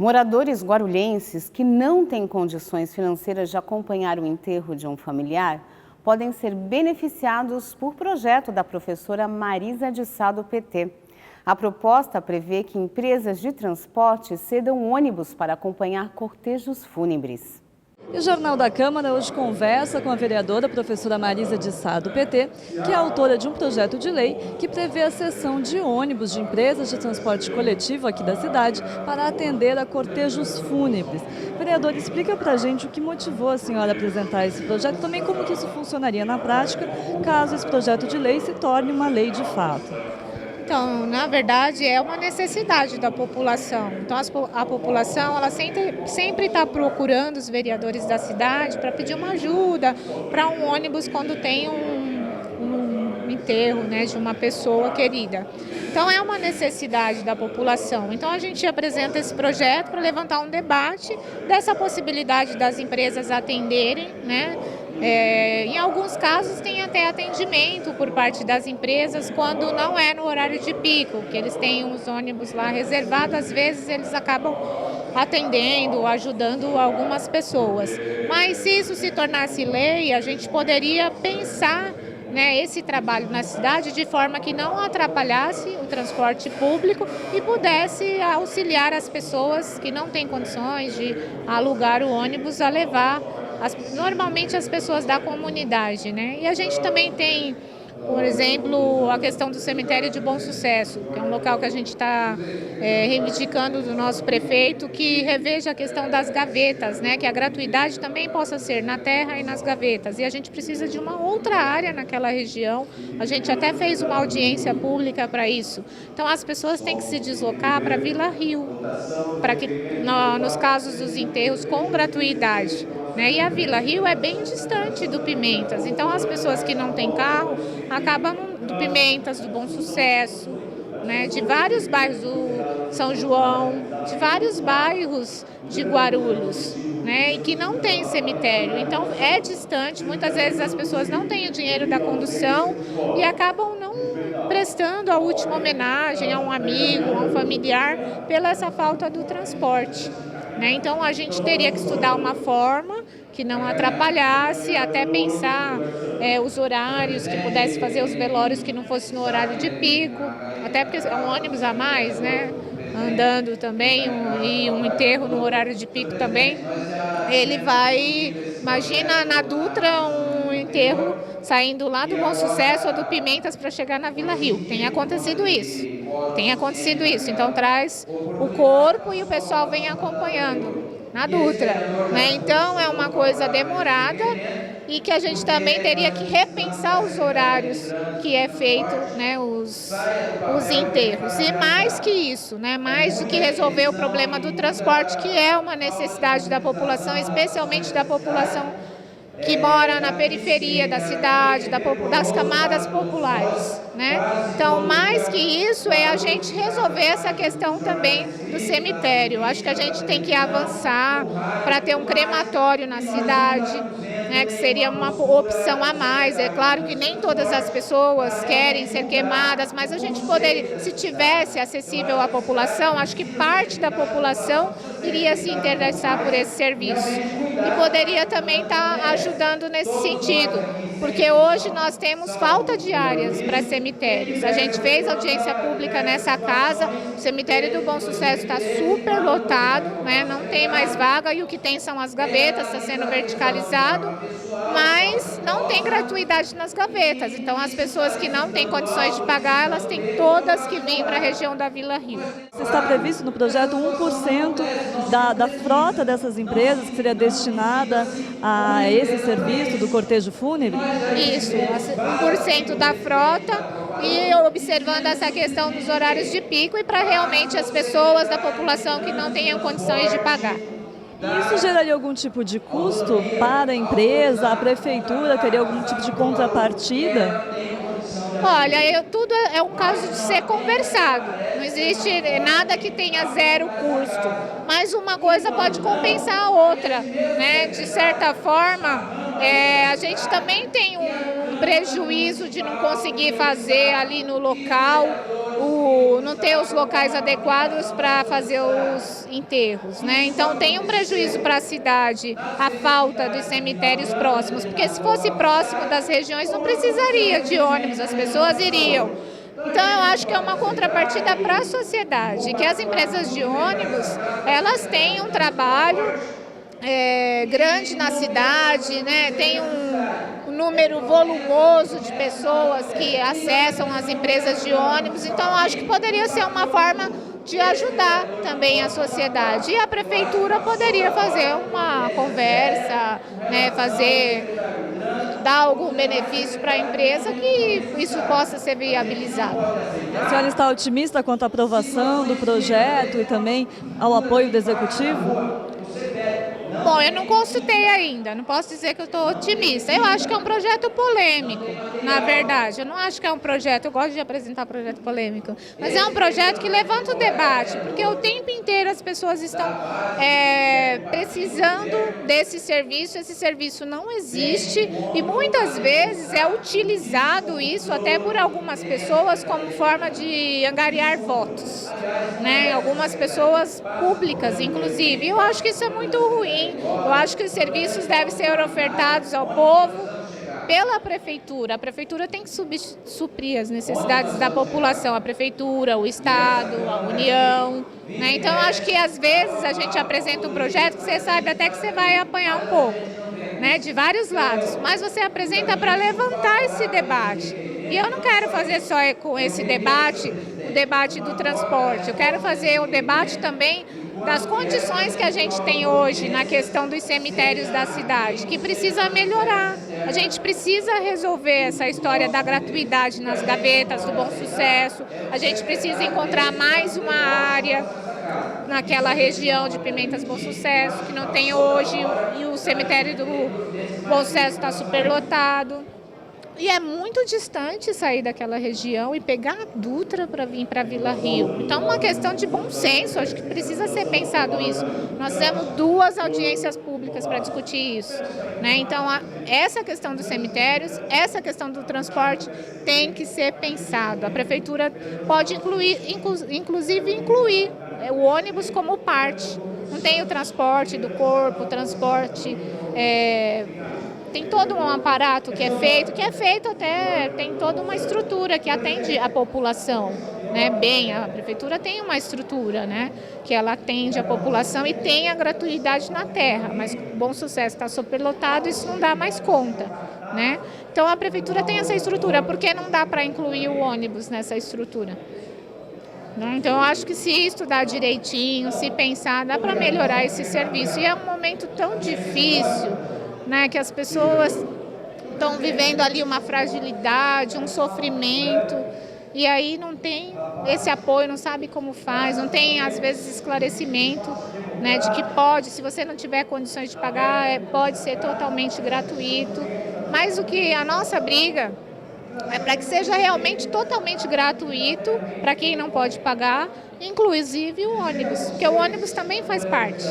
Moradores guarulhenses que não têm condições financeiras de acompanhar o enterro de um familiar podem ser beneficiados por projeto da professora Marisa de Sá do PT. A proposta prevê que empresas de transporte cedam ônibus para acompanhar cortejos fúnebres. E o Jornal da Câmara hoje conversa com a vereadora professora Marisa de Sá, do PT, que é autora de um projeto de lei que prevê a cessão de ônibus de empresas de transporte coletivo aqui da cidade para atender a cortejos fúnebres. Vereadora, explica pra gente o que motivou a senhora a apresentar esse projeto, também como que isso funcionaria na prática, caso esse projeto de lei se torne uma lei de fato. Então, na verdade, é uma necessidade da população. Então, a população ela sempre está procurando os vereadores da cidade para pedir uma ajuda para um ônibus quando tem um enterro, né, de uma pessoa querida. Então, é uma necessidade da população. Então, a gente apresenta esse projeto para levantar um debate dessa possibilidade das empresas atenderem, né? Em alguns casos tem até atendimento por parte das empresas quando não é no horário de pico, que eles têm os ônibus lá reservados, às vezes eles acabam atendendo, ajudando algumas pessoas. Mas se isso se tornasse lei, a gente poderia pensar, né, esse trabalho na cidade de forma que não atrapalhasse o transporte público e pudesse auxiliar as pessoas que não têm condições de alugar o ônibus a levar normalmente as pessoas da comunidade, né? E a gente também tem, por exemplo, a questão do cemitério de Bom Sucesso, que é um local que a gente está reivindicando do nosso prefeito, que reveja a questão das gavetas, né? Que a gratuidade também possa ser na terra e nas gavetas. E a gente precisa de uma outra área naquela região. A gente até fez uma audiência pública para isso. Então as pessoas têm que se deslocar para Vila Rio, para que nos casos dos enterros com gratuidade. E a Vila Rio é bem distante do Pimentas, então as pessoas que não têm carro acabam do Pimentas, do Bom Sucesso, né, de vários bairros do São João, de vários bairros de Guarulhos, né, e que não tem cemitério. Então é distante, muitas vezes as pessoas não têm o dinheiro da condução e acabam não prestando a última homenagem a um amigo, a um familiar, pela essa falta do transporte. Então a gente teria que estudar uma forma que não atrapalhasse, até pensar os horários, que pudesse fazer os velórios que não fosse no horário de pico, até porque é um ônibus a mais, né? Andando também, e um enterro no horário de pico também. Ele vai, imagina na Dutra um enterro saindo lá do Bom Sucesso ou do Pimentas para chegar na Vila Rio. Tem acontecido isso. Então traz o corpo e o pessoal vem acompanhando na Dutra, né? Então é uma coisa demorada e que a gente também teria que repensar os horários que é feito, né, os enterros. E mais que isso, né, mais do que resolver o problema do transporte, que é uma necessidade da população, especialmente da população que mora na periferia da cidade, das camadas populares, né? Então, mais que isso, é a gente resolver essa questão também do cemitério. Acho que a gente tem que avançar para ter um crematório na cidade, né, que seria uma opção a mais. É claro que nem todas as pessoas querem ser queimadas, mas a gente poderia, se tivesse acessível à população, acho que parte da população iria se interessar por esse serviço. E poderia também estar ajudando nesse sentido, porque hoje nós temos falta de áreas para cemitérios. A gente fez audiência pública nessa casa, o cemitério do Bom Sucesso está super lotado, né? Não tem mais vaga e o que tem são as gavetas, está sendo verticalizado, mas não tem gratuidade nas gavetas. Então as pessoas que não têm condições de pagar, elas têm todas que vir para a região da Vila Rio. Está previsto no projeto 1% da frota dessas empresas que seria destinada a esse serviço do cortejo fúnebre? Isso, 1% da frota e observando essa questão dos horários de pico e para realmente as pessoas da população que não tenham condições de pagar. Isso geraria algum tipo de custo para a empresa, a prefeitura teria algum tipo de contrapartida? Olha, tudo é um caso de ser conversado, não existe nada que tenha zero custo, mas uma coisa pode compensar a outra, né? De certa forma, a gente também tem um prejuízo de não conseguir fazer ali no local não ter os locais adequados para fazer os enterros, né? Então tem um prejuízo para a cidade a falta dos cemitérios próximos, porque se fosse próximo das regiões não precisaria de ônibus, as pessoas iriam. Então eu acho que é uma contrapartida para a sociedade, que as empresas de ônibus, elas têm um trabalho grande na cidade, né? Tem um número volumoso de pessoas que acessam as empresas de ônibus, então eu acho que poderia ser uma forma de ajudar também a sociedade. E a prefeitura poderia fazer uma conversa, né? Dar algum benefício para a empresa que isso possa ser viabilizado. A senhora está otimista quanto à aprovação do projeto e também ao apoio do Executivo? Bom, eu não consultei ainda, não posso dizer que eu estou otimista. Eu acho que é um projeto polêmico, na verdade. Eu não acho que é um projeto, eu gosto de apresentar projeto polêmico, mas é um projeto que levanta o debate, porque o tempo inteiro as pessoas estão precisando desse serviço, esse serviço não existe e muitas vezes é utilizado isso até por algumas pessoas como forma de angariar votos, né? Algumas pessoas públicas, inclusive. Eu acho que isso é muito ruim. Eu acho que os serviços devem ser ofertados ao povo pela prefeitura. A prefeitura tem que suprir as necessidades da população, a prefeitura, o Estado, a União, né? Então, eu acho que às vezes a gente apresenta um projeto que você sabe até que você vai apanhar um pouco, né, de vários lados, mas você apresenta para levantar esse debate. E eu não quero fazer só com esse debate, o debate do transporte, eu quero fazer o debate também das condições que a gente tem hoje na questão dos cemitérios da cidade, que precisa melhorar. A gente precisa resolver essa história da gratuidade nas gavetas, do Bom Sucesso, a gente precisa encontrar mais uma área naquela região de Pimentas Bom Sucesso, que não tem hoje, e o cemitério do Bom Sucesso está superlotado. E é muito distante sair daquela região e pegar a Dutra para vir para Vila Rio. Então, é uma questão de bom senso, acho que precisa ser pensado isso. Nós temos 2 audiências públicas para discutir isso, né? Então, essa questão dos cemitérios, essa questão do transporte tem que ser pensado. A prefeitura pode inclusive incluir o ônibus como parte. Não tem o transporte do corpo, o transporte... Tem todo um aparato que é feito até, tem toda uma estrutura que atende a população, né? Bem, a prefeitura tem uma estrutura, né? Que ela atende a população e tem a gratuidade na terra, mas o Bom Sucesso está superlotado, isso não dá mais conta, né? Então a prefeitura tem essa estrutura, por que não dá para incluir o ônibus nessa estrutura? Então, eu acho que se estudar direitinho, se pensar, dá para melhorar esse serviço. E é um momento tão difícil, né, que as pessoas estão vivendo ali uma fragilidade, um sofrimento, e aí não tem esse apoio, não sabe como faz, não tem, às vezes, esclarecimento, né, de que pode, se você não tiver condições de pagar, pode ser totalmente gratuito. Mas o que a nossa briga é para que seja realmente totalmente gratuito para quem não pode pagar, inclusive o ônibus, porque o ônibus também faz parte.